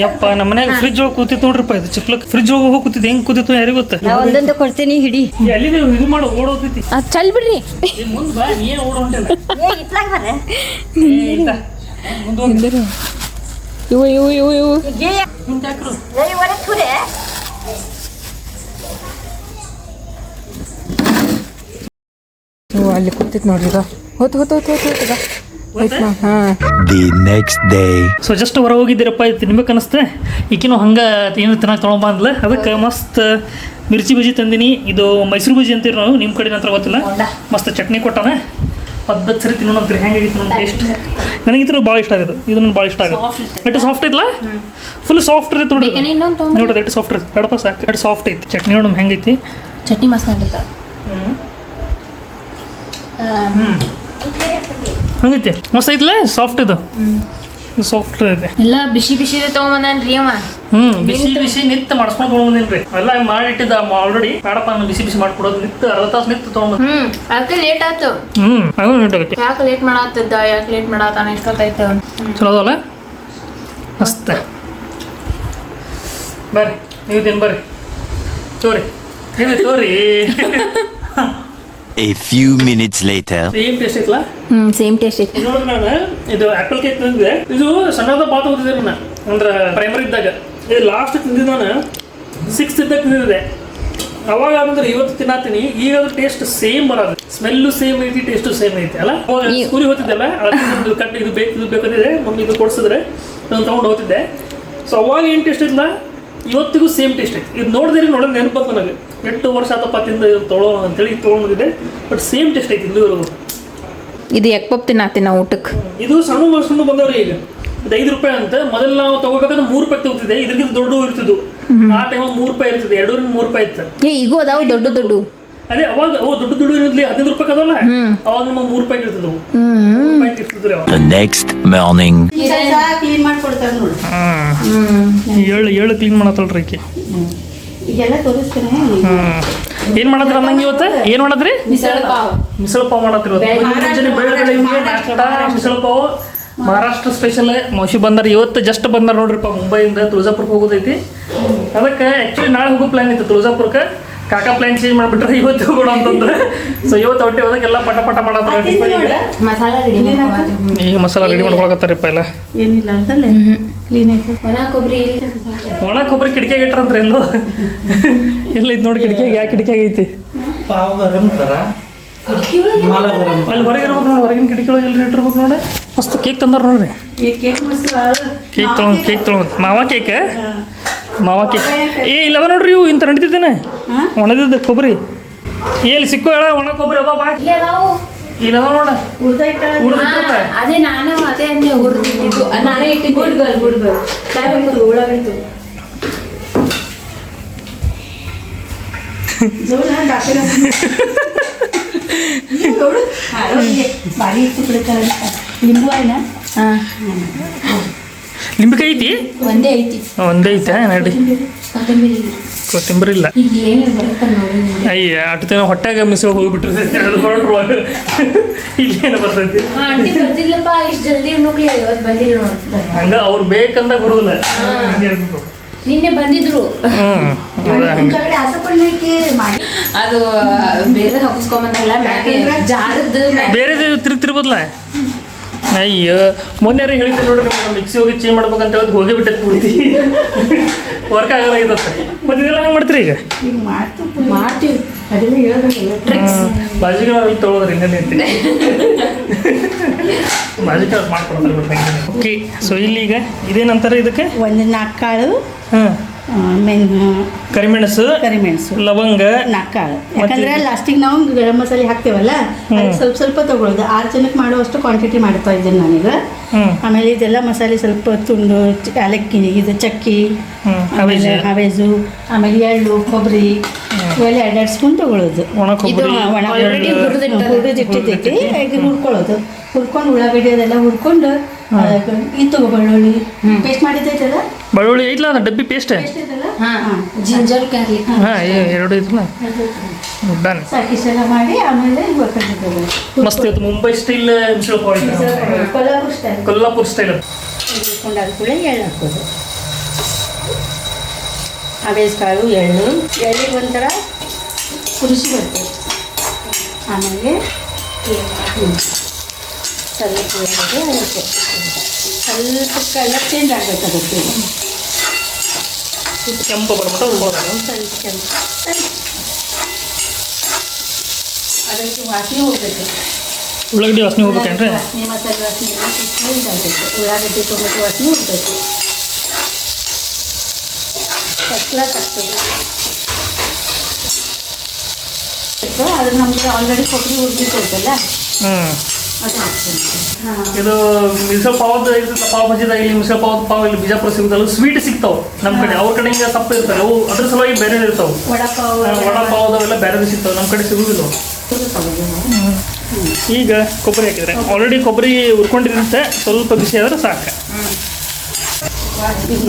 ಯಪ್ಪ ನಮ್ಮ ಮನ್ಯಾಗ ಫ್ರಿಜ್ ಒಳಗೆ ಕೂತಿತ್ತು ನೋಡ್ರಿಪ್ಪ ಇದು ಚಿಪ್ಲಕ್ ಫ್ರಿಜ್ ಒಳಗೆ ಹೋಗಿ ಕೂತಿತ್ತು ಹೆಂಗ್ ಕೂತಿತ್ತು ಯಾರಿಗೂ ಗೊತ್ತ ಒಂದೊಂದು ಕೊಡ್ತೀನಿ ಹಿಡಿ ಎಲ್ಲಿ ನೀವು ಇದು ಮಾಡಿ ಓಡೋತೈತಿ ಚಲ್ ಬಿಡ್ರಿ ಮುಂದೆ ಬಾ ನೀ ಏನು ಓಡೋ ಹೊಂಟಿಲ್ಲ ಇವು ಇವು ಇವು ಇವು ಅಲ್ಲಿ ಕೂತಿತ್ತು ನೋಡ್ರಿ ಈಗ ಹೊತ್ತು ಹೊತ್ತು ಹೊತ್ತು ಹೊತ್ತು ಹೊತ್ತು ಹಾಂ The next day. So just ಹೊರ ಹೋಗಿದ್ದೀರಪ್ಪ ಇದು ತಿನ್ಬೇಕು ಅನಿಸ್ತೆ ಈಕಿನೂ ಹಂಗೆ ಏನು ತಿನ್ನಕ್ಕೆ ತೊಗೊಂಬಂದ್ಲ ಅದಕ್ಕೆ ಮಸ್ತ್ ಮಿರ್ಚಿ ಬಜ್ಜಿ ತಂದಿನಿ ಇದು ಮೈಸೂರು ಬಜ್ಜಿ ಅಂತೀವಿ ನಾವು ನಿಮ್ಮ ಕಡೆ ನಂತರ ಗೊತ್ತಿಲ್ಲ ಮಸ್ತ್ ಚಟ್ನಿ ಕೊಟ್ಟಾನೆ ಪದ್ಧತಿ ಸರಿ ತಿನ್ನೋಣಂತ್ರಿ ಹೆಂಗಾಗಿತ್ತು ನಮ್ಮ ಟೇಸ್ಟ್ ನನಗಿಂತೂ ಭಾಳ ಇಷ್ಟ ಆಗೋದು ಇದು ನನಗೆ ಭಾಳ ಇಷ್ಟ ಆಗುತ್ತೆ ಎಟ್ಟು ಸಾಫ್ಟ್ ಐತಲ್ಲ ಫುಲ್ ಸಾಫ್ಟ್ ಇರುತ್ತೆ ನೋಡ್ರಿ ನೋಡ್ರಿ ಎಟ್ಟು ಸಾಫ್ಟ್ ಇರುತ್ತೆ ಎಡಪ್ಪ ಸಾಕು ಎಟ್ಟು ಸಾಫ್ಟ್ ಐತಿ ಚಟ್ನಿ ನೋಡಮ್ ಹೆಂಗೈತಿ ಚಟ್ನಿ ಮಸ್ತ್ ಆಗಿತ್ತು ಹಂಗೈತಿ ಮಸ್ತ್ ಐತಲ್ಲ ಸಾಫ್ಟ್ ಇದು ಸಾಫ್ಟ್ ಐತೆ ಎಲ್ಲ ಬಿಸಿ ಬಿಸಿ ತಗೊಂಬಂದ್ರಿ ಅವ ಬಿಸಿ ಬಿಸಿ ನಿತ್ತು ಮಾಡಿಸ್ಕೊಂಡು ತೊಗೊಂಬಂದಿನ್ರಿ ಎಲ್ಲ ಮಾಡಿಟ್ಟಿದ್ದ ಆಲ್ರೆಡಿ ಬೇಡಪ್ಪ ನಾನು ಬಿಸಿ ಬಿಸಿ ಮಾಡ್ಕೊಡೋದು ನಿತ್ತು ಅರ್ಧ ತಾಸು ನಿತ್ತು ತೊಗೊಂಬಂದು ಅದಕ್ಕೆ ಲೇಟ್ ಆಯ್ತು ಅದು ಲೇಟ್ ಆಗೈತಿ ಯಾಕೆ ಲೇಟ್ ಮಾಡತ್ತಿದ್ದ ಯಾಕೆ ಲೇಟ್ ಮಾಡತ್ತಾನ ಇಷ್ಟೊತ್ತಾಯ್ತು ಚಲೋ ಅದಲ್ಲ ಮಸ್ತ್ ಬರ್ರಿ ನೀವು ತಿನ್ ಬರ್ರಿ ತೋರಿ ನೀವು ತೋರಿ A few minutes later. Same taste ಐತಲ್ಲ ಸೇಮ್ ಟೇಸ್ಟ್ ಐತಿ ನೋಡ್ರಿ ನಾನು ಇದು ಆ್ಯಪಲ್ ಕೇಕ್ ತಿಂದಿದ್ದೆ ಇದು ಸಣ್ಣದ ಬಾತ್ ಓದಿದ್ದೆ ನಾನು ಅಂದ್ರೆ ಪ್ರೈಮರಿ ಇದ್ದಾಗ ಇದು ಲಾಸ್ಟ್ ತಿಂದಿದ್ದು ನಾನು 6th ಇದ್ದಾಗ ತಿಂದಿದ್ದೆ ಅವಾಗ ಅಂದ್ರೆ ಇವತ್ತು ತಿನ್ನತ್ತೀನಿ ಈಗ ಅದು ಟೇಸ್ಟ್ ಸೇಮ್ ಬರೋದು ಸ್ಮೆಲ್ಲು ಸೇಮ್ ಐತಿ ಟೇಸ್ಟು ಸೇಮ್ ಐತಿ ಅಲ್ಲ ಸ್ಕೂಲಿ ಹೋಗ್ತಿದ್ದಲ್ಲ ಕಟ್ ಇದು ಬೇಕಂತಿದೆ ಮಮ್ಮಿ ಇದು ಕೊಡಿಸಿದ್ರೆ ನಾನು ತೊಗೊಂಡು ಹೋಗ್ತಿದ್ದೆ ಸೊ ಅವಾಗ ಏನು ಟೇಸ್ಟ್ ಇಲ್ಲ ಇವತ್ತಿಗೂ ಸೇಮ್ ಟೇಸ್ಟ್ ಐತಿ ಇದು ನೋಡಿದ್ರೆ ನೋಡೋದು ನೆನಪು ಬಂತು ನನಗೆ 8 ವರ್ಷ ಆತಪ್ಪ ತಿಂದ ತೊಗೊಳೋಣ ಅಂತೇಳಿ ತೊಗೊಂಡಿದ್ದೆ ಬಟ್ ಸೇಮ್ ಟೇಸ್ಟ್ ಐತಿ ಇಲ್ಲಿವರೆಗೂ ಇದು ಎಗ್ ಪಪ್ ತಿನ್ನತ್ತೀನಿ ನಾವು ಊಟಕ್ಕೆ ಇದು ಸಣ್ಣ ಬಂದವ್ರಿ ಈಗ ಇದು 5 ರೂಪಾಯಿ ಅಂತ ಮೊದಲು ನಾವು ತಗೋಬೇಕಾದ್ರೆ 3 ರೂಪಾಯಿ ತಗೋತಿದ್ದೆ ಇದಕ್ಕಿಂತ ದೊಡ್ಡ ಇರ್ತಿದ್ವು ಆ ಟೈಮ್ 3 ರೂಪಾಯಿ ಇರ್ತದೆ 2 3 ರೂಪಾಯಿ ಇತ್ತು ಈಗೂ ಅದಾವು ದೊಡ್ಡ ದೊಡ್ಡ ಅದೇ ಅವಾಗ ದೊಡ್ಡ ಇರಲಿ 15 ರೂಪಾಯಿ ಅದಲ್ಲ ಅವಾಗ ನಮ್ಮ 3 ರೂಪಾಯಿ ಇರ್ತಿದ್ವು ಇರ್ತಿದ್ರಿ ಅವಾಗ The next morning. ಕ್ಲೀನ್ ಮಾಡ್ಕೊಡ್ತಾರೆ ನೋಡಿ ಏಳು ಕ್ಲೀನ್ ಮಾಡತ್ತಲ್ರಿ ಈಕೆ ಈಗೆಲ್ಲ ತೋರಿಸ್ತೇನೆ ಏನ್ ಮಾಡತ್ರಿ ಅನ್ನಂಗೆ ಇವತ್ತು ಏನ್ ಮಾಡತ್ರಿ ಮಿಸಳ ಪಾವ್ ಮಾಡತ್ರಿ ಮಿಸಳ ಪಾವ್ ಮಹಾರಾಷ್ಟ್ರ ಸ್ಪೆಷಲ್ ಮೌಸಿ ಬಂದಾರ ಇವತ್ತು ಜಸ್ಟ್ ಬಂದಾರ ನೋಡ್ರಿಪ್ಪ ಮುಂಬೈಯಿಂದ ತುಳಜಾಪುರಕ್ಕೆ ಹೋಗೋದೈತಿ ಅದಕ್ಕೆ ಆ್ಯಕ್ಚುಲಿ ನಾಳೆ ಹೋಗೋ ಪ್ಲ್ಯಾನ್ ಇತ್ತು ತುಳಜಾಪುರಕ್ಕೆ ಕಾಕಾ ಪ್ಲ್ಯಾನ್ ಚೇಂಜ್ ಮಾಡಿಬಿಟ್ರೆ ಇವತ್ತು ಹೋಗೋಣ ಅಂತಂದ್ರೆ ಸೊ ಇವತ್ತು ಹೊಟ್ಟೆ ಹೋದಾಗ ಪಟ ಪಟ ಮಾಡತ್ತಾರೆ ಈಗ ಮಸಾಲ ರೆಡಿ ಮಾಡ್ಕೊಳಕತ್ತಾರಪ್ಪ ಎಲ್ಲ ಏನಿಲ್ಲ ಅಂತಲ್ಲೇ ಕ್ಲೀನ್ ಐತೆ ಒಣ ಕೊಬ್ಬರಿ ಕಿಟಕಿಯಾಗ ಇಟ್ರಂತ್ರಿ ಎಲ್ಲೋ ಎಲ್ಲ ಇದು ನೋಡಿ ಕಿಟಕಿಯಾಗ ಯಾವ ಕಿಟಕಿಯಾಗ ಐತಿ ಅಲ್ಲಿ ಹೊರಗೆ ಇರ್ಬೇಕು ನೋಡಿ ಹೊರಗಿನ ಕಿಟಕಿ ಒಳಗೆ ಎಲ್ಲಿ ಇಟ್ಟಿರ್ಬೇಕು ನೋಡಿ ಮಸ್ತ್ ಕೇಕ್ ತಂದಾರ ನೋಡ್ರಿ ಕೇಕ್ ತೊಗೊಂಡು ಮಾವ ಕೇಕ್ ಏ ಇಲ್ಲವ ನೋಡ್ರಿ ಇವು ಇಂಥ ನಡೀತಿದ್ದೇನೆ ಒಣದಿದ್ದ ಕೊಬ್ಬರಿ ಎಲ್ಲಿ ಸಿಕ್ಕೋ ಹೇಳ ಒಣ ಕೊಬ್ಬರಿ ಅದಾವ ಇಲ್ಲವ ನೋಡ ಅದೇ ನಾನು ಅದೇ ಅಂದೆ ಹುರಿದಿದ್ದು ನಾನೇ ಇಟ್ಟಿದ್ದು ಉಳ್ಳಾಗಡ್ಡಿ ಬಾರಿ ಇಟ್ಟು ಬಿಡ್ತಾರೆ ಲಿಂಬು ಆಯ್ನ ನಿಂಬೆಕಾಯಿ ಐತಿ ಒಂದೇ ಐತಿ ಒಂದೇ ಐತಾ ನಡಿ ಕೊತ್ತಂಬರಿ ಇಲ್ಲ ಅಯ್ಯ ಅಟ್ಟತೇನೋ ಹೊಟ್ಟಾಗ ಮಿಸ್ಗಳು ಹೋಗಿಬಿಟ್ರೆ ಅದು ಹೊರಟ್ರು ಇಲ್ಲೇನು ಬರ್ತೈತಿ ಬರ್ತಿಲ್ಲಪ್ಪ ಇಷ್ಟು ಜಲ್ದಿ ಬಂದಿಲ್ಲ ಹಂಗ ಅವ್ರು ಬೇಕಂದಾಗ ಬರೋದಿಲ್ಲ ನಿನ್ನೆ ಬಂದಿದ್ರು ಅದು ಬೇರೆ ಹಾಕಿಸ್ಕೊಂಬಂದಲ್ಲ ಜಾರದ್ದು ಬೇರೆ ತಿರ್ಬೋದಲ್ಲ ಅಯ್ಯೋ ಮೊನ್ನೆ ಹೇಳಿದ್ದೆ ನೋಡ್ರಿ ಮಿಕ್ಸಿ ಹೋಗಿ ಚೇಂಜ್ ಮಾಡ್ಬೇಕಂತ ಹೇಳಿ ಹೋಗಿ ಬಿಟ್ಟೈತೆ ಪೂರ್ತಿ ವರ್ಕ್ ಆಗಲ್ಲ ಇರುತ್ತೆ ಮತ್ತೆ ಇದೆಲ್ಲ ಹಂಗೆ ಮಾಡ್ತೀರಿ ಈಗ ಮಾಡ್ತೀವಿ ಅದೆಲ್ಲ ಬಾಜಿಗೆ ನಾವು ಇಲ್ಲಿ ತೊಗೊಳೋದ್ರಿ ಇನ್ನೇನು ಬಾಜಿಗೆ ಮಾಡ್ಕೊಡ್ತಾರೆ ಓಕೆ ಸೊ ಇಲ್ಲಿ ಈಗ ಇದೇನಂತಾರೆ ಇದಕ್ಕೆ ಒಂದು 4 ಕಾಳು ಹಾಂ ಕರಿಮೆಣಸು ಲವಂಗ 4 ಕಾಳು ಯಾಕಂದ್ರೆ ಲಾಸ್ಟಿಗೆ ನಾವು ಗರಂ ಮಸಾಲೆ ಹಾಕ್ತೇವಲ್ಲ ಸ್ವಲ್ಪ ಸ್ವಲ್ಪ ತಗೊಳ್ಳೋದು 6 ಜನಕ್ಕೆ ಮಾಡುವಷ್ಟು ಕ್ವಾಂಟಿಟಿ ಮಾಡ್ತಾ ಇದ್ದೇನೆ ನಾನೀಗ ಆಮೇಲೆ ಇದೆಲ್ಲ ಮಸಾಲೆ ಸ್ವಲ್ಪ ತುಂಡು ಏಲಕ್ಕಿ ಇದು ಚಕ್ಕಿ ಆಮೇಲೆ ಹವೇಜು ಆಮೇಲೆ ಎಳ್ಳು ಕೊಬ್ಬರಿ ಇವೆಲ್ಲ 2 ಸ್ಪೂನ್ ತಗೊಳ್ಳೋದು ಹುರಿದಿಟ್ಟಿದ್ದೈತಿ ಈಗ ಹುರ್ಕೊಳ್ಳೋದು ಹುರ್ಕೊಂಡು ಉಳ್ಳಾಗಡ್ಡಿ ಅದೆಲ್ಲ ಹುರ್ಕೊಂಡು ಇದು ಬೆಳ್ಳುಳ್ಳಿ ಪೇಸ್ಟ್ ಮಾಡಿದ್ದೈತಲ್ಲ ಬೆಳ್ಳುಳ್ಳಿ ಐತಲ್ಲ ಅದು ಡಬ್ಬಿ ಪೇಸ್ಟ್ ಜಿಂಜರ್ ಗಾರ್ಲಿಕ್ ಹಾಂ ಎರಡು ಐತಲ್ಲ ಡನ್ ಸಾಕಿಷ್ಟೆಲ್ಲ ಮಾಡಿ ಆಮೇಲೆ ಮಸ್ತ್ ಇತ್ತು Mumbai style Kolhapur style Kolhapur style ಹುರ್ಕೊಂಡಾದ ಕೂಡ ಎಳ್ಳು ಹಾಕೋದು ಅಬೇಸ್ ಕಾಳು, ಎಳ್ಳಿಗೆ ಒಂಥರ ಕುದಿಸಿ ಬರ್ತದೆ. ಆಮೇಲೆ ಸ್ವಲ್ಪ ಅದಕ್ಕೆ ಸ್ವಲ್ಪ ಕಲರ್ ಚೇಂಜ್ ಆಗಬೇಕು ಅದಕ್ಕೆ. ಕೆಂಪು ಬರ್ಬಿಟ್ಟು ಸ್ವಲ್ಪ ಕೆಂಪು ಅದಕ್ಕೆ ವಾಸನೆ ಹೋಗ್ಬೇಕು. ಉಳ್ಳಾಗಡ್ಡಿ ವಾಸನೆ ಹೋಗ್ಬೇಕೇನ್ರಿ? ವಾಸನೆ ಮಸಾಲೆ ವಾಸನೆ ಎಲ್ಲ ಚೇಂಜ್ ಆಗಬೇಕು. ಉಳ್ಳಾಗಡ್ಡಿ ಟೊಮೆಟೊ ವಾಸನೆ ಹೋಗ್ಬೇಕು. ಫಸ್ಟ್ ಕ್ಲಾಸ್ ಆಗ್ತದೆ. ಅದು ನಮಗೆ ಆಲ್ರೆಡಿ ಕೊಬ್ಬರಿ ಹುರಿದಿರ್ತೈತಲ್ಲ ಅದು ಹಾಕ್ತೀನಿ. ಇದು ಮಿಸಲ್ ಪಾವದ ಇರ್ತದೆ, ಪಾವ್ ಭಾಜಿದಾಗ ಇಲ್ಲಿ ಮಿಸಲ್ ಪಾವ್ ಇಲ್ಲಿ ಬಿಜಾಪುರ ಸಿಗುತ್ತಲ್ಲ, ಸ್ವೀಟ್ ಸಿಗ್ತಾವೆ ನಮ್ಮ ಕಡೆ. ಅವ್ರ ಕಡೆ ಹಿಂಗೆ ಸಪ್ಪು ಇರ್ತಾರೆ, ಅವು ಅದ್ರ ಸಲುವಾಗಿ ಬೇರೆ ಇರ್ತಾವೆ. ವಡಾಪಾವ್ ಅವೆಲ್ಲ ಬೇರೆ ಸಿಗ್ತಾವೆ, ನಮ್ಮ ಕಡೆ ಸಿಗುದಿಲ್ಲ. ಈಗ ಕೊಬ್ಬರಿ ಹಾಕಿದ್ರೆ ಆಲ್ರೆಡಿ ಕೊಬ್ಬರಿ ಹುರ್ಕೊಂಡಿರುತ್ತೆ, ಸ್ವಲ್ಪ ಬಿಸಿ ಆದ್ರೆ ಸಾಕು.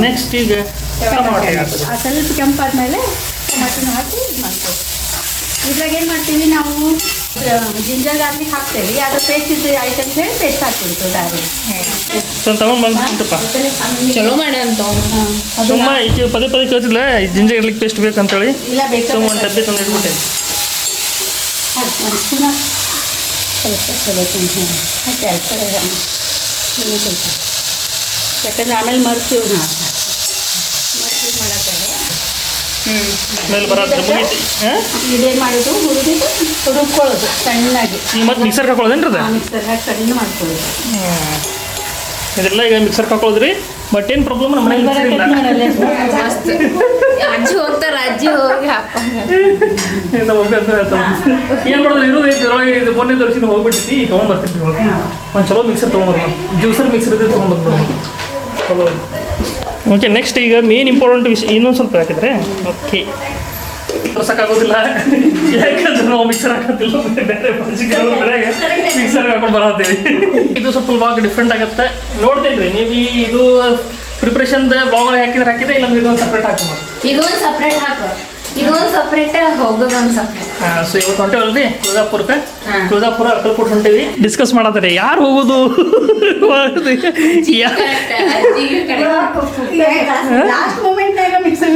ನೆಕ್ಸ್ಟ್ ಈಗ ಟಮಾಟೆ ಹಾಕೋದು. ಸ್ವಲ್ಪ ಕೆಂಪಾದ್ಮೇಲೆ ಟೊಮೆಟೊನ ಹಾಕಿ ಇದು ಮಾಡ್ತೀವಿ. ಇದ್ರಾಗ ಏನು ಮಾಡ್ತೀವಿ ನಾವು, ಜಿಂಜರ್ ಗಾರ್ಲಿಕ್ ಹಾಕ್ತೇವೆ. ಅದು ಪೇಸ್ಟ್ ಇದು ಐಟಮ್ಸ್ ಹೇಳಿ ಪೇಸ್ಟ್ ಹಾಕ್ಬಿಡ್ತೀವಿ ಡೈರೆಕ್ಟ್. ಸ್ವಲ್ಪ ತಗೊಂಡು ಬಂದ್ಬಿಟ್ಟಪ್ಪ, ಚಲೋ ಮಾಡಿ ಅಂತ ಸುಮ್ಮ ಈಗ ಪದೇ ಪದೇ ಕೇಳ್ತಿಲ್ಲ ಜಿಂಜರ್ ಗಾರ್ಲಿಕ್ ಪೇಸ್ಟ್ ಬೇಕಂತೇಳಿ ಇಲ್ಲ ಬೇಕಾ ಸುಮ್ಮ ಒಂದು ಡಬ್ಬಿ ತಂದು ಇಟ್ಬಿಟ್ಟೆ. ಸ್ವಲ್ಪ ಹಾಕಿ ಸ್ವಲ್ಪ ಯಾಕಂದ್ರೆ ಆಮೇಲೆ ಮರ್ತೀವಿ ನಾವು ಮರ್ತೀವಿ ಮಾಡೋಕ್ಕಾಗ ಸ್ಮೆಲ್ ಬರೋದ್ರೆ ಮುಗೀತಿ. ಇದೇನು ಮಾಡೋದು, ಹುರಿದಿದ್ದು ರುಬ್ಕೊಳ್ಳೋದು ಸಣ್ಣಾಗಿ. ಈಗ ಮತ್ತೆ ಮಿಕ್ಸರ್ಗೆ ಹಾಕೊಳ್ಳೋದೇನ್ರಿ ಅದು? ಮಿಕ್ಸರ್ ಹಾಕಿ ಸಣ್ಣ ಮಾಡ್ಕೊಳ್ಳೋದು. ಇದೆಲ್ಲ ಈಗ ಮಿಕ್ಸರ್ಗೆ ಹಾಕೊಳ್ಳೋದ್ರಿ. ಬಟ್ ಏನು ಪ್ರಾಬ್ಲಮ್, ನಮ್ಮ ಮನೇಲಿ ಮಿಕ್ಸರ್ ಇಲ್ಲ. ಮಸ್ತ್ ಅಜ್ಜಿ ಹೋಗ್ತಾರ, ಅಜ್ಜಿ ಹೋಗಿ ಹಾಕೊಂಡ ನಮ್ಮ ಮಮ್ಮಿ ಅಂತ ಹೇಳ್ತಾರೆ, ಏನು ಮಾಡೋದು ಇರೋದು ಐತಿ ಇದು ಮೊನ್ನೆ ತೋರಿಸಿ ಹೋಗ್ಬಿಟ್ಟಿದ್ವಿ, ತೊಗೊಂಡ್ಬರ್ತಿದ್ವಿ. ಒಂದು ಚಲೋ ಮಿಕ್ಸರ್ ತೊಗೊಂಡ್ಬರ್ಬೋದು, ಜ್ಯೂಸರ್ ಮಿಕ್ಸರ್ ಇದ್ರೆ ತೊಗೊಂಡ್ಬರ್ಬೋದು. ಚಲೋ. ಓಕೆ, ನೆಕ್ಸ್ಟ್ ಈಗ ಮೇನ್ ಇಂಪಾರ್ಟೆಂಟ್ ವಿಷಯ ಇನ್ನೊಂದು ಸ್ವಲ್ಪ ಹಾಕಿದ್ರೆ ಓಕೆ. ತೋರ್ಸಕ್ಕಾಗೋದಿಲ್ಲ ಯಾಕಂದ್ರೆ ನಾವು ಮಿಕ್ಸರ್ ಹಾಕೋದಿಲ್ಲ, ಬೇರೆ ಮಿಕ್ಸರ್ ಹಾಕೊಂಡು ಬರತ್ತೀವಿ. ಇದು ಸ್ವಲ್ಪ ಬ್ಲಾಗ್ ಡಿಫ್ರೆಂಟ್ ಆಗುತ್ತೆ, ನೋಡ್ತೇನೆ ರೀ ನೀವು. ಇದು ಪ್ರಿಪ್ರೇಷನ್ ಬ್ಲಾಗ್ ಹಾಕಿದ್ರೆ ಇಲ್ಲ ಇದೊಂದು ಸಪ್ರೇಟ್ ಹಾಕಿ ಮಾಡಿ. ಇದೊಂದು ಸಪ್ರೇಟ್ ಹಾಕು, ಇದೊಂದು ಸಪ್ರೇಟ್ ಹೋಗೋದೊಂದು ಸಪ್ರೇಟ್. ಸೊ ಇವತ್ತು ಹೊಂಟೇವಲ್ರಿ ತುಳಜಾಪುರಕ್ಕೆ. ತುಳಜಾಪುರ ಅಕ್ಕಲ್ಪುರ ಹೊಂಟೇವಿ. ಡಿಸ್ಕಸ್ ಮಾಡತ್ತಾರೆ ಯಾರು ಹೋಗೋದು ಲಾಸ್ಟ್ ಮೂಮೆಂಟ್ನಾಗ ಮಿಕ್ಸರ್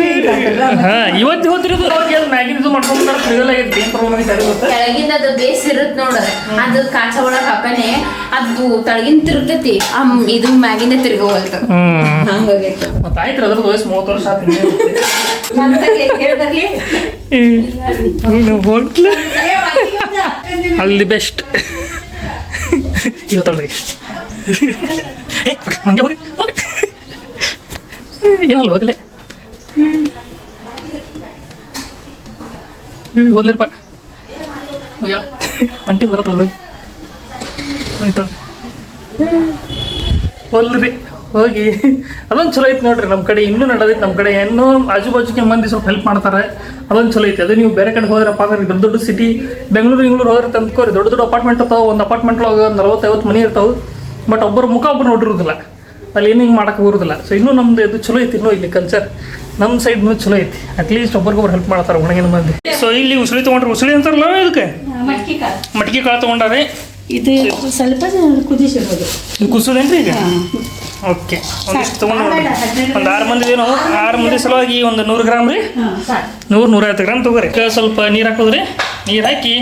ಇವತ್ತು ಹೋಗ್ತಿರೋದು ಮ್ಯಾಗಿನ ಇದು ಮಾಡ್ಕೊಂಡ್ರೆ ಫ್ರೀಲ್ ಆಗೈತಿ. ಏನು ಪ್ರಾಬ್ಲಮ್ ಆಗೈತೆ ಯಾರಿಗೂ ಗೊತ್ತಾ? ಕೆಳಗಿಂದ ಅದು ಬೇಸ್ ಇರುತ್ತೆ ನೋಡ, ಅದು ಕಾಚ ಒಳಗೆ ಹಾಕನೆ ಅದು ತಳಗಿನ ತಿರುಗ್ತೈತಿ, ಇದು ಮ್ಯಾಗಿಂದ ತಿರ್ಗೋವಲ್ತು. ಹಂಗಾಗೈತೆ. ಮತ್ತೆ ಆಯ್ತು ಅದ್ರ ವಯಸ್ಸು 30 ವರ್ಷ ಆಯ್ತು. ಅಲ್ಲಿ ಬೆಸ್ಟ್ ಇವತ್ತಲ್ರಿ ಏನಲ್ಲ ಹೋಗಲೇ ಓದ್ಲಿರಪ್ಪ ಅಂಟಿ ಬರತ್ತಲ್ಲ ಆಯ್ತು ಒಲ್ರಿ ಹೋಗಿ ಅದೊಂದು ಚಲೋ ಐತೆ ನೋಡ್ರಿ. ನಮ್ಮ ಕಡೆ ಇನ್ನೂ ನಡೆದೈತೆ, ನಮ್ಮ ಕಡೆ ಇನ್ನೂ ಆಜು ಬಾಜುಗೆ ಮಂದಿ ಸ್ವಲ್ಪ ಹೆಲ್ಪ್ ಮಾಡ್ತಾರೆ, ಅದೊಂದು ಚಲೋ ಐತೆ. ಅದು ನೀವು ಬೇರೆ ಕಡೆ ಹೋದ್ರಪ್ಪ ಅಂದ್ರೆ ದೊಡ್ಡ ದೊಡ್ಡ ಸಿಟಿ ಬೆಂಗಳೂರು ಹೋದ್ರೆ ತಂದ್ಕೋರಿ, ದೊಡ್ಡ ದೊಡ್ಡ ಅಪಾರ್ಟ್ಮೆಂಟ್ ಇರ್ತಾವೆ. ಒಂದು ಅಪಾರ್ಟ್ಮೆಂಟ್ ಒಳಗೆ 40-50 ಮನೆ ಇರ್ತಾವೆ, ಬಟ್ ಒಬ್ಬರು ಮುಖ ಒಬ್ಬರು ನೋಡಿರೋದಿಲ್ಲ, ಅಲ್ಲಿ ಏನು ಹಿಂಗೆ ಮಾಡೋಕೆ ಬರೋದಿಲ್ಲ. ಸೊ ಇನ್ನೂ ನಮ್ದು ಇದು ಚಲೋ ಐತಿ, ಇನ್ನೂ ಇಲ್ಲಿ ಕಲ್ಚರ್ ನಮ್ಮ ಸೈಡ್ನೂ ಚಲೋ ಐತಿ. ಅಟ್ಲೀಸ್ಟ್ ಒಬ್ಬರಿಗೊಬ್ರು ಹೆಲ್ಪ್ ಮಾಡ್ತಾರೆ ಒಣಗಿನ ಮಂದಿ. ಸೊ ಇಲ್ಲಿ ಉಸುಳಿ ತೊಗೊಂಡ್ರೆ, ಉಸುಳಿ ಅಂತಾರಲ್ಲ ಇದಕ್ಕೆ, ಮಟ್ಕಿ ಕಾಳು ತೊಗೊಂಡಾರೆ. ಇದು ಸ್ವಲ್ಪ ಕುದಿಸಿರ್ಬೋದು. ಇದು ಕುಸೋದೇನ್ರಿ ಈಗ? ಓಕೆ, ಒಂದಿಷ್ಟು ತೊಗೊಂಡು ಒಂದು 6 ಮಂದಿ ನಾವು 6 ಮಂದಿ ಸಲುವಾಗಿ ಒಂದು 100 ಗ್ರಾಮ್ ರೀ, 100-150 ಗ್ರಾಮ್ ತೊಗೋರಿ. ಸ್ವಲ್ಪ ನೀರು ಹಾಕೋದ್ರಿ, ನೀರು ಹಾಕಿ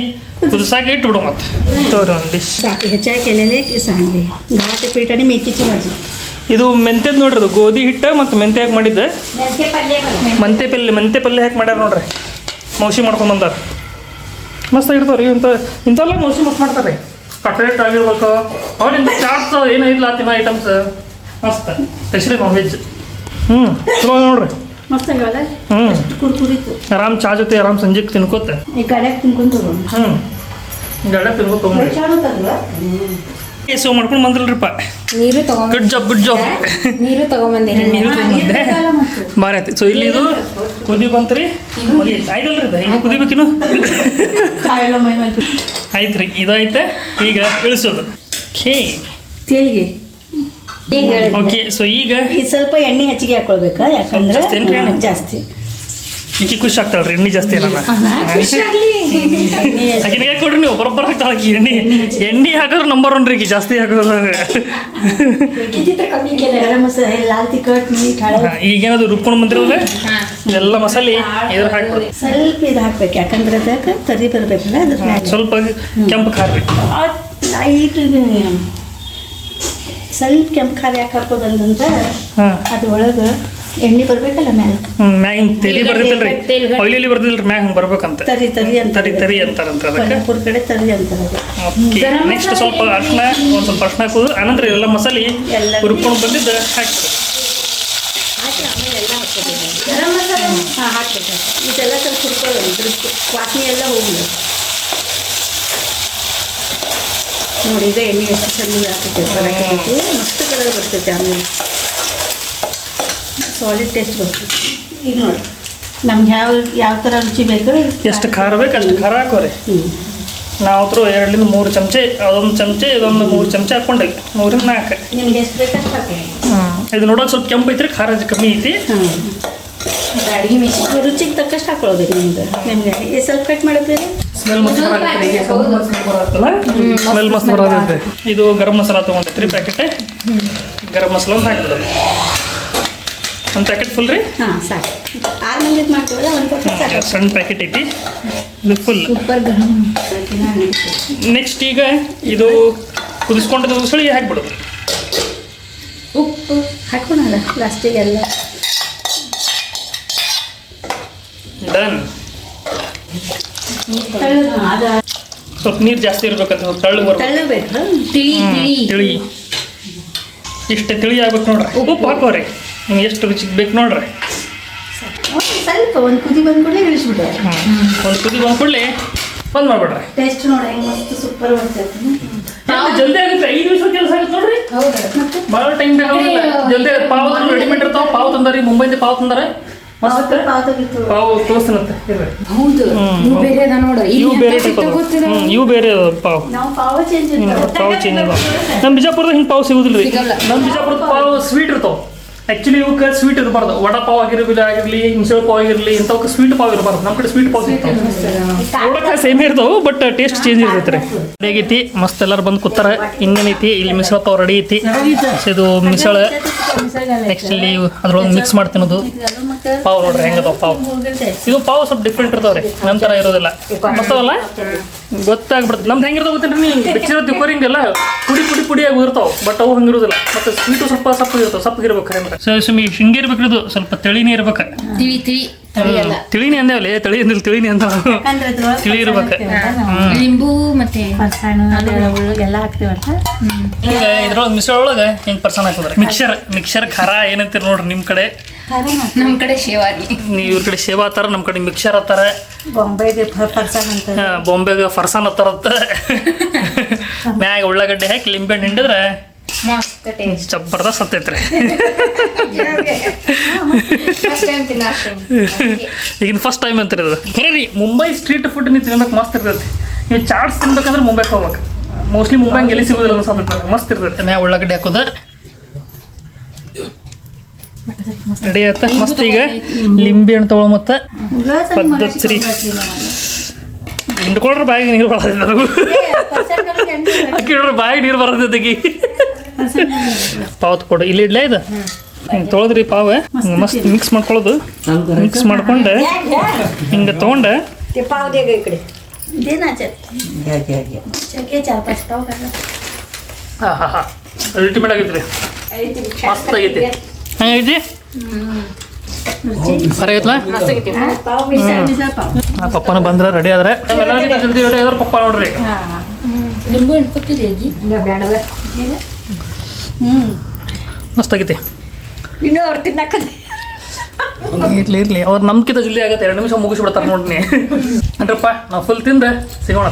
ಕುದಿಸಾಕಿ ಇಟ್ಬಿಡು. ಮತ್ತೆ ತೋರಿ ಒಂದು ಡಿಶ್ ಹೆಚ್ಚಾಗಿ ಕೆಲೆಲೆ सांगली घाटे पीठ आणि मेथीची भाजी. ಇದು ಮೆಂತ್ಯದ ನೋಡ್ರಿ, ಅದು ಗೋಧಿ ಹಿಟ್ಟು ಮತ್ತು ಮೆಂತ್ಯ ಹಾಕಿ ಮಾಡಿದ್ದೆ. ಮೆಂತ್ಯ ಪಲ್ಯ ಹಾಕಿ ಮಾಡ್ಯಾರ ನೋಡ್ರಿ, ಮೌಸಿ ಮಾಡ್ಕೊಂಡು ಬಂದಾರ. ಮಸ್ತ್ ಆಗಿರ್ತಾವ್ರಿ ಇಂಥವೆಲ್ಲ ಮೌಸಿ ಮಸ್ತ್ ಮಾಡ್ತಾರೆ. ಕಟ್ಲೆಟ್ ಆಗಿರ್ಬೇಕು, ಅವ್ರಿಂದ ಚಾಟ್ಸ್ ಏನಿಲ್ಲ ತಿನ್ನೋ ಐಟಮ್ಸ್ ಮಸ್ತ್, ಸ್ಪೆಷಲಿ ನಾನ್ ವೆಜ್. ಚಲೋ ನೋಡ್ರಿ, मस्त ಆಗಲ್ಲ. ಕುರ್ಕುರಿತು ಆರಾಮ್ ಚಾ ಜೊತೆ ಆರಾಮ್ ಸಂಜೆಗೆ ತಿನ್ಕೋತ ಈ ಗಡ್ಯಾಗ ತಿನ್ಕೊಂಡು ಗಡ್ಡ ತಿನ್ಕೋತ ತೊಗೊಂಡ್ರಿ. ಸೊ ಮಾಡ್ಕೊಂಡು ಬಂದ್ರಲ್ರಿಪ್ಪ, ನೀರು ತಗೊಂಡ್ ಗುಡ್ ಜಾಬ್. ನೀರು ತಗೊಂಬಂದಿರಿ. ನೀರು ತೊಗೊಂಬಂದೆ ಭಾರಿ ಆಯ್ತು. ಸೊ ಇಲ್ಲಿ ಇದು ಕುದಿ ಬಂತ್ರಿ, ಆಯ್ತಲ್ರಿ ಇದು ಹಿಂಗೆ ಕುದಿಬೇಕಿನ್ನು ಆಯ್ತು ರೀ. ಇದೈತೆ ಈಗ ಇಳಿಸೋದು. ತೇಲಿಗೆ ಓಕೆ. ಸೊ ಈಗ ಸ್ವಲ್ಪ ಎಣ್ಣೆ ಹೆಚ್ಚಿಗೆ ಹಾಕೊಳ್ಬೇಕಾ, ಯಾಕಂದ್ರೆ ಜಾಸ್ತಿ ಈಕಿ ಖುಷಿ ಆಗ್ತಾಳ್ರಿ ಎಣ್ಣೆ ಜಾಸ್ತಿ ನಾನು ಆಕಿನ ಯಾಕೆ ಕೊಡ್ರಿ ನೀವು ಬರೋಬ್ಬರ ಹಾಕ್ತಾಳ ಆಕಿ ಎಣ್ಣೆ ಹಾಕಿದ್ರೆ ನಂಬರ್ 1 ರೀ ಈಕಿ ಜಾಸ್ತಿ ಹಾಕೋದು ಗರಂ ಮಸಾಲೆ ಲಾಲ್ ತಿಕ್ಕಟ್ ಮೀಟ್ ಈಗೇನದು ರುಬ್ಕೊಂಡು ಬಂದಿರೋದು ಎಲ್ಲ ಮಸಾಲೆ ಇದ್ರ ಹಾಕ್ಬಿಡು ಸ್ವಲ್ಪ ಇದು ಹಾಕ್ಬೇಕು ಯಾಕಂದ್ರೆ ಅದಕ್ಕೆ ತರಿ ಬರ್ಬೇಕಲ್ಲ ಅದ್ರ ಮ್ಯಾಲೆ ಸ್ವಲ್ಪ ಕೆಂಪು ಖಾರ ರೀ ಲೈಟ್ ಸ್ವಲ್ಪ ಕೆಂಪು ಖಾರ ಯಾಕೆ ಹಾಕೋದಂದ್ರೆ ಹಾಂ ಅದ್ರೊಳಗೆ ಎಣ್ಣೆ ಬರ್ಬೇಕಲ್ಲ ಮ್ಯಾಲೆ ಮ್ಯಾಗಿನ ತೆಲಿ ಬರ್ದಿತ್ತಲ್ರಿ ಆಯಿಲಲ್ಲಿ ಬರ್ದಿಲ್ರಿ ಮ್ಯಾಗ ಹಂಗೆ ಬರ್ಬೇಕಂತ ತರಿ ತರಿ ಅಂತ ತರಿ ಅಂತಾರಂತ ಅದಕ್ಕೆ ಕೊಲ್ಲಾಪುರ ಕಡೆ ತರಿ ಅಂತಾರೆ ಓಕೆ ನೆಕ್ಸ್ಟ್ ಸ್ವಲ್ಪ ಅರ್ಶಿನ ಒಂದು ಸ್ವಲ್ಪ ಅರ್ಶಿನ ಹಾಕೋದು ಆನಂತರ ಎಲ್ಲ ಮಸಾಲೆ ಎಲ್ಲ ಹುರ್ಕೊಂಡು ಬಂದಿದ್ದು ಹಾಕ್ಬಿಡು ಹಾಕಿ ಆಮೇಲೆ ಎಲ್ಲ ಹಾಕ್ಕೋಬೇಕು ಗರಂ ಮಸಾಲೆ ಹಾಂ ಹಾಕ್ಬೇಕು ಇದೆಲ್ಲ ಸ್ವಲ್ಪ ಹುರ್ಕೊಳ್ಳೋದು ಇದ್ರ ವಾಸನೆ ಎಲ್ಲ ಹೋಗಲಿ ನೋಡಿ ಈಗ ಎಣ್ಣೆ ಎಷ್ಟು ಚೆಂದ ಹಾಕೈತೆ ಬರಕೈತಿ ಮಸ್ತ್ ಕಲರ್ ಬರ್ತೈತೆ ಆಮೇಲೆ ಸಾಲಿಡ್ ಟೇಸ್ಟ್ ಬರ್ತೈತಿ ಈಗ ನೋಡಿ ನಮ್ಗೆ ಯಾವ ಥರ ರುಚಿ ಬೇಕು ಎಷ್ಟು ಖಾರ ಬೇಕು ಅಷ್ಟು ಖಾರ ಹಾಕೋರಿ ನಾವು 2-3 ಚಮಚೆ ಅದೊಂದು ಚಮಚೆ ಇದೊಂದು 3 ಚಮಚೆ ಹಾಕ್ಕೊಂಡೆ 3-4 ನಿಮ್ಗೆ ಎಷ್ಟು ಬೇಕು ಅಷ್ಟು ಹಾಕಿ ಇದು ನೋಡೋಕೆ ಸ್ವಲ್ಪ ಕೆಂಪು ಐತ್ರಿ ಖಾರ ಕಮ್ಮಿ ಐತಿ ಹಾಂ ಅಡುಗೆ ಮಿಕ್ಸಿ ರುಚಿಗೆ ತಕ್ಕಷ್ಟು ಹಾಕೊಳ್ಳೋಬೇಕು ನಿಮ್ಗೆ ಸ್ವಲ್ಪ ಕಟ್ ಮಾಡಿದ್ರೆ ಸ್ಮೆಲ್ ಮಸ್ತ್ ಸ್ಮೆಲ್ ಮಸ್ತ್ ಬರೋದೈತೆ ಇದು ಗರಂ ಮಸಾಲ ತೊಗೊಂಡೈತ್ರಿ ಪ್ಯಾಕೆಟ್ ಗರಂ ಮಸಾಲ ಒಂದು ಹಾಕಿಬಿಡೋದು ಒಂದು ಪ್ಯಾಕೆಟ್ ಫುಲ್ ರೀ ಹಾಂ ಸಾಕು 6 ಮಂದಿಗೆ ಮಾಡ್ತೀವಲ್ಲ ಒಂದು ಪ್ಯಾಕೆಟ್ ಸಾಕು ಸಣ್ಣ ಪ್ಯಾಕೆಟ್ ಐತಿ ಇದು ಫುಲ್ ಸೂಪರ್ ಗರಂ ನೆಕ್ಸ್ಟ್ ಈಗ ಇದು ಕುದಿಸ್ಕೊಂಡಿದ್ದು ಉಸಳಿ ಹಾಕ್ಬಿಡೋದು ಉಪ್ಪು ಹಾಕೋಣಲ್ಲ ಲಾಸ್ಟಿಗೆ ಎಲ್ಲ ಡನ್ ಅದು ಸ್ವಲ್ಪ ನೀರು ಜಾಸ್ತಿ ಇರ್ಬೇಕಂತ ಸ್ವಲ್ಪ ತಳ್ಳು ಬರ್ಬೇಕು ತಳ್ಳಬೇಕು ತಿಳಿ ತಿಳಿ ತಿಳಿ ಇಷ್ಟೇ ತಿಳಿ ಆಗ್ಬೇಕು ನೋಡ್ರಿ ಉಪ್ಪು ಹಾಕೋರಿ ನಿಮ್ಗೆ ಎಷ್ಟು ರುಚಿಗೆ ಬೇಕು ನೋಡ್ರಿ ಸ್ವಲ್ಪ ಒಂದು ಕುದಿ ಬಂದ್ಬಿಡ್ಲೆ ಇಳಿಸ್ಬಿಡ್ರಿ ಒಂದು ಕುದಿ ಬಂದ್ಕೊಡ್ಲಿ ಬಂದ್ ಮಾಡ್ಬಿಡ್ರಿ ಟೇಸ್ಟ್ ನೋಡಿ ಹೆಂಗೆ ಮಸ್ತ್ ಸೂಪರ್ ಬರ್ತೈತೆ ಜಲ್ದಿ ಆಗುತ್ತೆ 5 ನಿಮಿಷ ಕೆಲಸ ಆಗುತ್ತೆ ನೋಡ್ರಿ ಹೌದು ಭಾಳ ಟೈಮ್ ಬೇಕಾಗಿಲ್ಲ ಜಲ್ದಿ ಪಾವ್ ರೆಡಿಮೇಡ್ ಇರ್ತಾವ ಪಾವ್ ತಂದಾರಿ ಮುಂಬೈಂದ ಪಾವ್ ತಂದಾರ ಮಸ್ತ್ ಪಾವ್ ತೆಗಿತು ಪಾವ್ ತೋರಿಸ್ತಾನಂತೆ ಹೌದು ಇವು ಬೇರೆ ಅದ ನೋಡು ಇವು ಬೇರೆ ಟೈಪ್ ಇವು ಬೇರೆ ಪಾವ್ ನಾವು ಪಾವ ಚೇಂಜ್ ಪಾವ್ ಚೇಂಜ್ ಅದಾವ ನಮ್ಮ ಬಿಜಾಪುರದಾಗ ಹಿಂಗೆ ಪಾವ್ ಸಿಗುದಿಲ್ಲ ರೀ ಸಿಗಲ್ಲ. ನಮ್ಮ ಬಿಜಾಪುರದ ಪಾವ್ ಸ್ವೀಟ್ ಇರ್ತಾವ ಆ್ಯಕ್ಚುಲಿ ಇವಕ್ಕೆ ಸ್ವೀಟ್ ಇರಬಾರ್ದು ವಡಾ ಪಾವ್ ಆಗಿರಲಿ ಮಿಸಲ್ ಪಾವ್ ಆಗಿರಲಿ ಇಂಥವಕ್ಕೆ ಸ್ವೀಟ್ ಪಾವ್ ಇರಬಾರ್ದು ನಮ್ಮ ಕಡೆ ಸ್ವೀಟ್ ಪಾವ್ ಸಿಗ್ತಾವೆ ನೋಡಕ್ಕೆ ಸೇಮ್ ಇರ್ತಾವೆ ಬಟ್ ಟೇಸ್ಟ್ ಚೇಂಜ್ ಇರ್ತೈತೆ ರೀ ರೆಡಿ ಆಗೈತಿ ಮಸ್ತ್ ಎಲ್ಲರೂ ಬಂದು ಕೂತಾರ ಇನ್ನೇನೈತಿ ಇಲ್ಲಿ ಮಿಸಲ್ ಪಾವ್ ರೆಡಿ ಐತಿ ಇದು ಮಿಸಳ ನೆಕ್ಸ್ಟ್ ಇಲ್ಲಿ ಅದ್ರೊಳಗೆ ಮಿಕ್ಸ್ ಮಾಡಿ ತಿನ್ನೋದು ಪಾವ್ ನೋಡ್ರಿ ಹೆಂಗದಾವ ಪಾವ್ ಇದು ಪಾವ್ ಸ್ವಲ್ಪ ಡಿಫ್ರೆಂಟ್ ಇರ್ತಾವ್ರಿ ನಮ್ಮ ಥರ ಇರೋದಿಲ್ಲ ಮಸ್ತವಲ್ಲ ಗೊತ್ತಾಗ್ಬಿಡ್ತದೆ ನಮ್ದು ಹೆಂಗಿರ್ತಾವ ಗೊತ್ತೇನ್ರಿ ನೀವು ಬೆಚ್ಚಿರೋ ತಿಕ್ಕೋರಿಂಗೆಲ್ಲ ಪುಡಿಯಾಗಿ ಇರ್ತಾವೆ ಬಟ್ ಅವು ಹಂಗಿರೋದಿಲ್ಲ ಮತ್ತು ಸ್ವೀಟು ಸ್ವಲ್ಪ ಸಪ್ಪಗಿರ್ತಾವೆ ಸಪ್ಪಗಿರ್ಬೇಕು ಅಂದ್ರೆ ಸುಮ್ಮನೆ ಹಿಂಗೆ ಇರ್ಬೇಕಿರೋದು ಸ್ವಲ್ಪ ತಿಳಿನೇ ಇರ್ಬೇಕು ತಿಳಿ ತಿಳಿ ಅಲ್ಲ ತಿಳಿನಿ ಅಂದೇವಲ್ಲ ತಿಳಿ ಅಂದಿಲ್ಲ ತಿಳಿನಿ ಅಂತ ತಿಳಿ ಇರ್ಬೇಕು ಲಿಂಬು ಮತ್ತೆ ಎಲ್ಲ ಹಾಕ್ತೀವಲ್ಲ ಈಗ ಇದ್ರೊಳಗೆ ಮಿಶ್ರ ಒಳಗೆ ಹಿಂಗೆ ಪರ್ಸನ್ ಹಾಕಿದ್ರೆ ಮಿಕ್ಸರ್ ಖಾರ ಏನಂತೀರಿ ನೋಡ್ರಿ ನಿಮ್ಮ ಕಡೆ ನಮ್ ಕಡೆ ಶೇವಾರಿ ನೀವು ಇವ್ರ ಕಡೆ ಸೇವಾ ಅತ್ತಾರ ನಮ್ಮ ಕಡೆ ಮಿಕ್ಸರ್ ಅತ್ತಾರ ಬಾಂಬೆಗೆ ಫರ್ಸಾನ್ ಅಂತ ಬಾಂಬೆಗೆ ಫರ್ಸಾನ್ ಅತ್ತಾರತ್ತ ಮ್ಯಾಗ ಉಳ್ಳಾಗಡ್ಡೆ ಹಾಕಿ ಲಿಂಬೆಹಣ್ಣು ಹಿಂಡಿದ್ರೆ ಮಸ್ತ್ ಟೇಸ್ಟ್ ಜಬರ್ದಸ್ತ್ ಹತ್ತೈತ್ರಿ ಈಗಿನ ಫಸ್ಟ್ ಟೈಮ್ ಅಂತೀರಿ ಅದು ಖರೆ ರೀ ಮುಂಬೈ ಸ್ಟ್ರೀಟ್ ಫುಡ್ ನೀವು ತಿನ್ನೋಕೆ ಮಸ್ತ್ ಇರ್ತೈತಿ ನೀವು ಚಾಟ್ಸ್ ತಿನ್ಬೇಕಂದ್ರೆ ಮುಂಬೈಗೆ ಹೋಗ್ಬೇಕು ಮೋಸ್ಟ್ಲಿ ಮುಂಬೈಗೆ ಎಲ್ಲಿ ಸಿಗೋದಿಲ್ಲ ಅನ್ಸತ್ತೆ ಮಸ್ತ್ ಇರ್ತೈತೆ ಮ್ಯಾಗ ಉಳ್ಳಾಗಡ್ಡೆ ಹಾಕೋದು ರೆಡಿ ಆಯ್ತಾ ಮಸ್ತ್ ಈಗ ಲಿಂಬೆ ಹಣ್ಣು ತೊಗೊಳ ಮತ್ತೆ ಪದ್ಧತಿ ಸರಿ ಹಿಂಡ್ಕೊಳ್ರಿ ಬಾಯಿಗೆ ನೀರು ಬರೋದಿಲ್ಲ ನನಗೂ ಅಕ್ಕಿ ನೋಡ್ರಿ ಬಾಯಿಗೆ ನೀರು ಬರೋದಕ್ಕೆ ಪಾವ್ ಕೊಡು ಇಲ್ಲಿ ಇಡ್ಲೇ ಇದು ಹಿಂಗೆ ತೊಳೆದ್ರಿ ಪಾವ ಹಿಂಗೆ ಮಸ್ತ್ ಮಿಕ್ಸ್ ಮಾಡ್ಕೊಳ್ಳೋದು ಮಿಕ್ಸ್ ಮಾಡ್ಕೊಂಡು ಹಿಂಗೆ ತೊಗೊಂಡು ಹಾಂ ಹಾಂ ಹಾಂ ಅಲ್ಟಿಮೇಟ್ ಆಗೈತೆ ರೀ ಮಸ್ತ್ ಆಗೈತಿ ಹೆಂಗೈತಿ ಸರಿ ಆಯ್ತಲ್ಲ ಪಪ್ಪನ ಬಂದ್ರೆ ರೆಡಿ ಆದ್ರೆ ಜಲ್ದಿ ರೆಡಿ ಆದ್ರೆ ಪಪ್ಪ ನೋಡ್ರಿ ಲಿಂಬು ಹಣ್ಕೊತಿದ್ದೆ ಅಜ್ಜಿ ಬೇಡವ ಮಸ್ತ್ ಆಗೈತಿ ಇನ್ನೂ ಅವ್ರು ತಿನ್ನಕತ್ತೆ ಇರ್ಲಿ ಅವ್ರು ನಮ್ಕಿಂತ ಜಲ್ದಿ ಆಗತ್ತೆ 2 ನಿಮಿಷ ಮುಗಿಸ್ಬಿಡ್ತಾರೆ ನೋಡ್ನಿ ಅಂದ್ರಪ್ಪ ನಾವು ಫುಲ್ ತಿಂದ್ರೆ ಸಿಗೋಣ